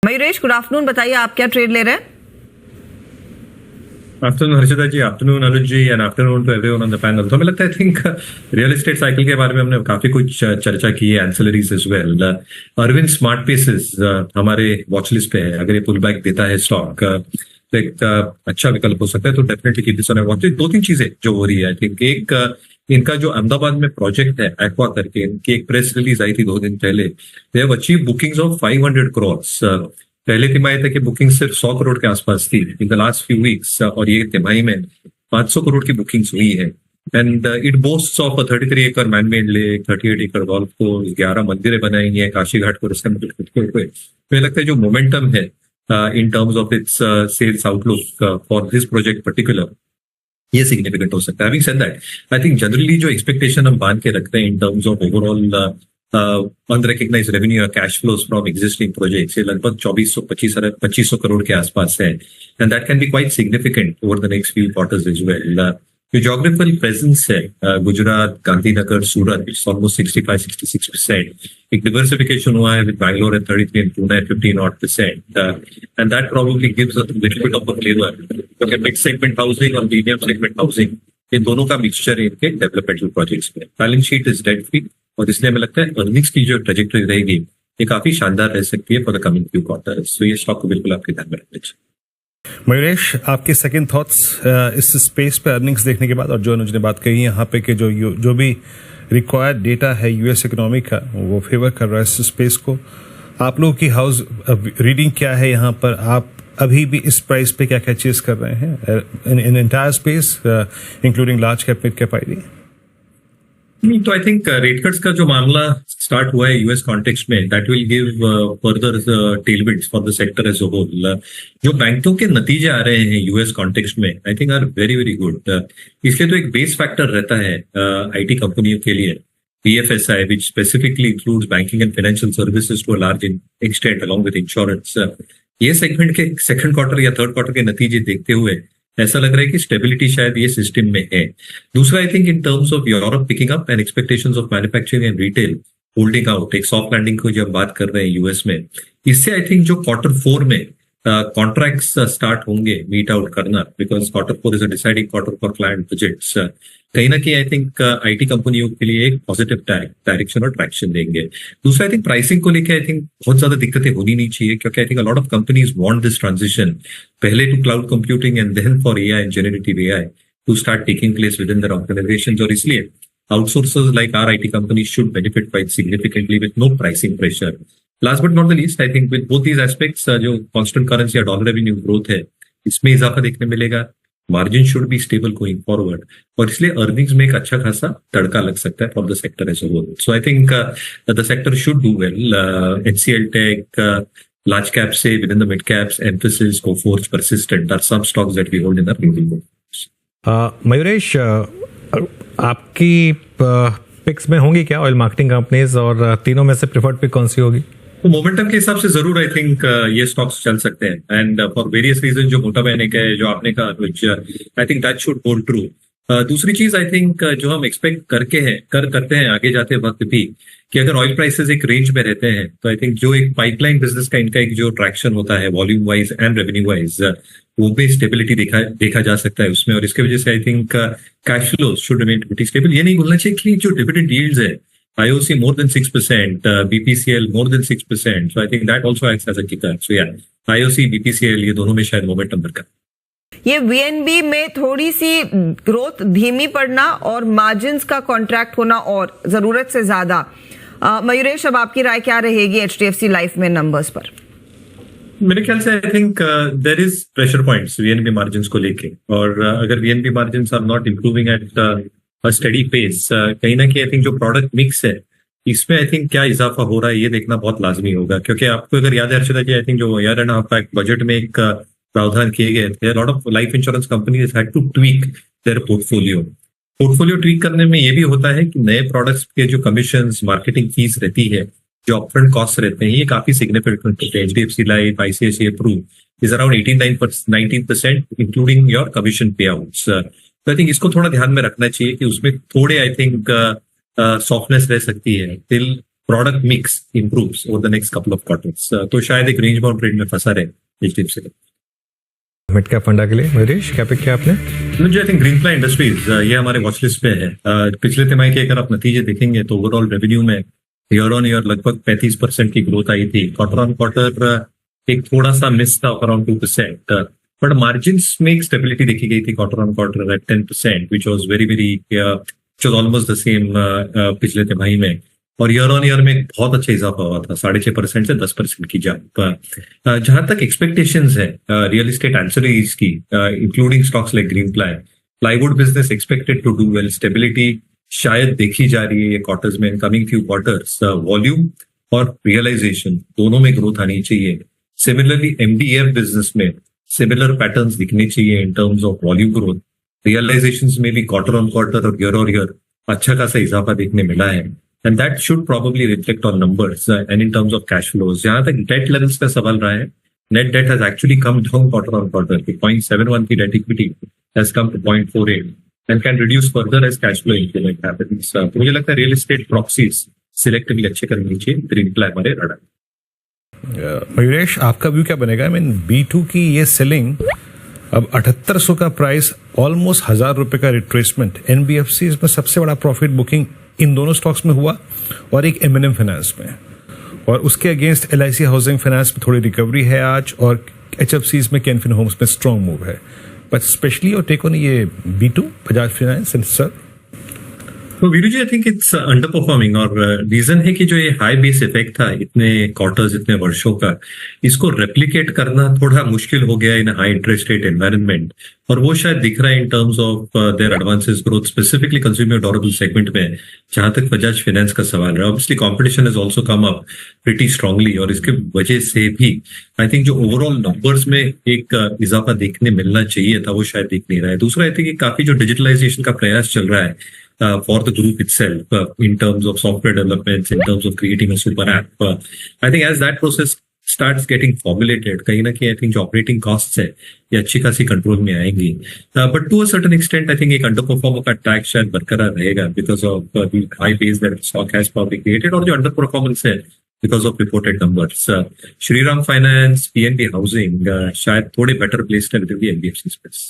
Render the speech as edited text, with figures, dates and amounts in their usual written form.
Mayuresh, good afternoon. बताइए आप क्या ट्रेड ले रहे हैं? Afternoon Harshita ji, afternoon Anuj ji, and afternoon to everyone on the panel. तो हमें लगता है I think real estate cycle के बारे में हमने काफी कुछ चर्चा की है, ancillaries as well. Arvind smart spaces हमारे वॉच लिस्ट पे है। अगर ये पुल बैक देता है स्टॉक तो एक अच्छा विकल्प हो सकता है, तो definitely keep this on watch. दो तीन चीजें जो हो रही है आई थिंक, एक इनका जो अहमदाबाद में प्रोजेक्ट है एक्वा करके, इनकी एक प्रेस रिलीज आई थी 2 दिन पहले। They have achieve bookings of 500 crore. पहले तिमाही तक की बुकिंग सिर्फ 100 करोड़ के आसपास थी in the last few weeks, और ये तिमाही में 500 करोड़ की बुकिंग्स हुई है। एंड इट बोस्ट्स ऑफ 33 एकड़ मैनमेड लेक, 38 एकड़ गोल्फ कोर्स, 11 मंदिरें बनाई हैं काशी घाट को रस्ते में हुए। तो लगता है जो मोमेंटम है in terms of its sales outlook for this project particular, ये सिग्निफिकेंट हो सकता है। Having said that, I think generally जो एक्सपेक्टेशन हम बांध के रखते हैं in terms of overall unrecognised revenue या cash flows from existing projects, ये लगभग 2500 करोड़ के आसपास है। And that can be quite significant over the next few quarters as well. जो जोग्राफिकल प्रेजेंस है गुजरात, गांधीनगर, सूरत, इट्स ऑलमोस्ट 65-66%। एक डिवर्सिफिकेशन हुआ है with Bangalore at 33 and Pune at 15% and that probably gives a little bit of a flavour, क्योंकि mid segment housing और premium segment housing, ये दोनों का मिक्सचर है इनके डेवलपमेंटल प्रोजेक्ट्स में। Balance sheet is debt free, और इसलिए हमें लगता है अर्निंग्स की जो ट्रेजेक्टरी रहेगी ये काफी शानदार रह सकती है for the coming few quarters. तो ये स्टॉक को बिल्कुल आपके ध्यान में रखना चाहिए। मयूरेश, आपके सेकंड थॉट्स इस स्पेस पे अर्निंग्स देखने के बाद, और जो अनुज ने बात कही यहाँ पे कि जो भी रिक्वायर्ड डेटा है यूएस इकोनॉमी का वो फेवर कर रहा है इस स्पेस को। आप लोगों की हाउस रीडिंग क्या है यहाँ पर? आप अभी भी इस प्राइस पे क्या क्या चीज कर रहे हैं in entire space including large cap, mid cap ID? नहीं, तो आई थिंक रेट कट्स का जो मामला स्टार्ट हुआ है यूएस कॉन्टेक्स्ट में, that will give further tailwinds for the sector as a whole. जो बैंकों के नतीजे आ रहे हैं यूएस कॉन्टेक्स्ट में I think are very very good. इसलिए तो एक बेस फैक्टर रहता है आईटी कंपनियों के लिए BFSI, which specifically includes banking and financial services to a large extent along with insurance। ये सेगमेंट के सेकंड क्वार्टर या थर्ड क्वार्टर के नतीजे देखते हुए ऐसा लग रहा है कि स्टेबिलिटी शायद ये सिस्टम में है। दूसरा, I think in terms of Europe picking up and expectations of manufacturing and retail holding out, एक सॉफ्ट लैंडिंग को जब बात कर रहे हैं यूएस में, इससे आई थिंक जो क्वार्टर 4 में कॉन्ट्रैक्ट्स स्टार्ट होंगे मीट आउट करना, because quarter 4 is a deciding quarter for client budgets, कहीं ना कहीं आई थिंक आईटी कंपनियों के लिए एक पॉजिटिव डायरेक्शन और ट्रैक्शन देंगे। दूसरा, आई थिंक प्राइसिंग को लेकर आई थिंक बहुत ज्यादा दिक्कतें होनी नहीं चाहिए, क्योंकि I think a lot of companies want this transition पहले to cloud computing and then for AI and generative AI to start taking place within their organisations, और इसलिए outsourcers like our IT companies should benefit quite significantly with no pricing pressure. Last but not the least, I think with both these aspects, जो constant currency या dollar revenue growth है इसमें इजाफा देखने मिलेगा, margin should be stable going forward, और इसलिए earnings में एक अच्छा खासा तड़का लग सकता है for the sector as a whole. So I think the sector should do well. HCL tech, large cap से within the mid caps, Mphasis, Coforge, Persistent are some stocks that we hold in our portfolio. Mayuresh, आपकी picks में होंगी क्या oil marketing companies, और तीनों में से preferred pick कौन सी होगी? तो मोमेंटम के हिसाब से जरूर आई थिंक ये स्टॉक्स चल सकते हैं, एंड फॉर वेरियस रीजन जो मोटा मैंने कहा, जो आपने कहा, which I think that should hold true. दूसरी चीज आई थिंक जो हम एक्सपेक्ट करते हैं आगे जाते वक्त भी, कि अगर ऑयल प्राइसेस एक रेंज में रहते हैं तो आई थिंक जो एक पाइपलाइन बिजनेस का इनका एक जो ट्रैक्शन होता है volume wise and revenue wise, वो भी स्टेबिलिटी देखा जा सकता है उसमें, और इसके वजह से I think cash flow should remain pretty stable. ये नहीं भूलना चाहिए कि जो डिविडेंड यील्ड्स है, IOC more than 6%, BPCL more than 6%. So I think that also acts as a kicker. So yeah, IOC, BPCL ये दोनों में शायद मोमेंटम बरकरार। ये VNB में थोड़ी सी ग्रोथ धीमी पड़ना और मार्जिन्स का कॉन्ट्रैक्ट होना और जरूरत से ज्यादा। मयूरेश, अब आपकी राय क्या रहेगी HDFC लाइफ में नंबर्स पर? मेरे ख्याल से I think there is pressure points VNB margins को लेके, और अगर VNB margins are not improving at steady pace, कहीं ना कहीं आई थिंक जो प्रोडक्ट मिक्स है इसमें आई थिंक क्या इजाफा हो रहा है ये देखना बहुत लाजमी होगा। क्योंकि आपको अगर याद है हर्षिता जी, आई थिंक जो year and half back budget में एक प्रावधान किए गए थे, lot of life insurance companies had to tweak their portfolio tweak करने में ये भी होता है कि नए प्रोडक्ट्स के जो कमीशंस, मार्केटिंग फीस रहती है, जो अपफ्रंट कॉस्ट रहते हैं, ये काफी सिग्निफिकेंट होते हैं। HDFC life, ICICI Pru is around 18-19% including your commission पे आउट्स। तो आई थिंक इसको थोड़ा ध्यान में रखना चाहिए कि उसमें थोड़े आई थिंक सॉफ्टनेस रह सकती है till product mix improves over the next couple of quarters, तो शायद एक रेंज बाउंड ट्रेड में फंसा रहे एचडीएफसी का। मिड कैप फंडा के लिए मयूरेश क्या पिक किया आपने? मुझे आई थिंक ग्रीनफ्लाई इंडस्ट्रीज ये हमारे वॉच लिस्ट पे है। पिछले तिमाही के अगर आप नतीजे देखेंगे तो ओवरऑल रेवेन्यू में ईयर ऑन ईयर लगभग 35% की ग्रोथ आई थी। क्वार्टर ऑन क्वार्टर एक थोड़ा सा मिस था अराउंड 2%, बट मार्जिन में एक स्टेबिलिटी देखी गई थी quarter on quarter at 10%, which was very almost the same पिछले तिमाही में। और ईयर ऑन ईयर में एक बहुत अच्छा इजाफा हुआ था, 6.5% से 10% की जंप। जहां तक एक्सपेक्टेशंस है रियल एस्टेट एंसिलरीज की, including stocks like Greenply, plywood business expected to do well, stability शायद देखी जा रही है ये क्वार्टर्स में। कमिंग फ्यू क्वार्टर्स वॉल्यूम और रियलाइजेशन दोनों में ग्रोथ आनी चाहिए। सिमिलरली एमडीएफ बिजनेस में सिमिलर पैटर्न्स दिखने चाहिए in terms of volume growth. Realisations में भी क्वार्टर ऑन क्वार्टर और ईयर अच्छा खासा इजाफा देखने मिला है, and that should probably reflect on numbers and in terms of cash flows. जहां तक डेट लेवल्स का सवाल रहा है, net debt has actually come down quarter on quarter. 0.71 की debt equity has come to 0.48 and can reduce further as cash flow increment happens. तो मुझे लगता है रियल एस्टेट प्रॉक्सीज सिलेक्टिवली अच्छे करनी चाहिए। ग्रीनफ्लाई हमारे रडार। मयूरेश आपका व्यू क्या बनेगा? आई मीन B2 की ये सेलिंग, अब 7800 का प्राइस, ऑलमोस्ट 1000 रुपए का रिट्रेसमेंट, एनबीएफसी में सबसे बड़ा प्रॉफिट बुकिंग इन दोनों स्टॉक्स में हुआ और एक एमएनएम फाइनेंस में, और उसके अगेंस्ट एलआईसी हाउसिंग फाइनेंस में थोड़ी रिकवरी है आज, और एचएफसीज में कैनफिन होम्स में स्ट्रॉन्ग मूव है। बट स्पेशली और टेक ऑन ये B2 Bajaj Finance and sir. तो Viru ji I think it's underperforming, और रीजन है कि जो ये हाई बेस इफेक्ट था इतने क्वार्टर्स इतने वर्षों का, इसको रेप्लिकेट करना थोड़ा मुश्किल हो गया इन हाई इंटरेस्ट रेट एनवायरनमेंट, और वो शायद दिख रहा है in terms of their advances growth, specifically consumer durable segment में। जहां तक बजाज फाइनेंस का सवाल है, obviously competition has also come up pretty strongly, और इसके वजह से भी आई थिंक जो ओवरऑल नंबर्स में एक इजाफा देखने मिलना चाहिए था वो शायद दिख नहीं रहा है। दूसरा आई थिंक काफी जो डिजिटलाइजेशन का प्रयास चल रहा है for the group itself, in terms of software developments, in terms of creating a super app, I think as that process starts getting formulated, कहीं ना कहीं I think जो operating costs है ये अच्छी खासी कंट्रोल में आएंगी, but to a certain extent I think एक underperformer का टैग शायद बरकरार रहेगा because of the high base that stock has probably created, और जो underperformance है because of reported numbers. Shriram Finance, PNB Housing शायद थोड़े better placed है within the NBFC space.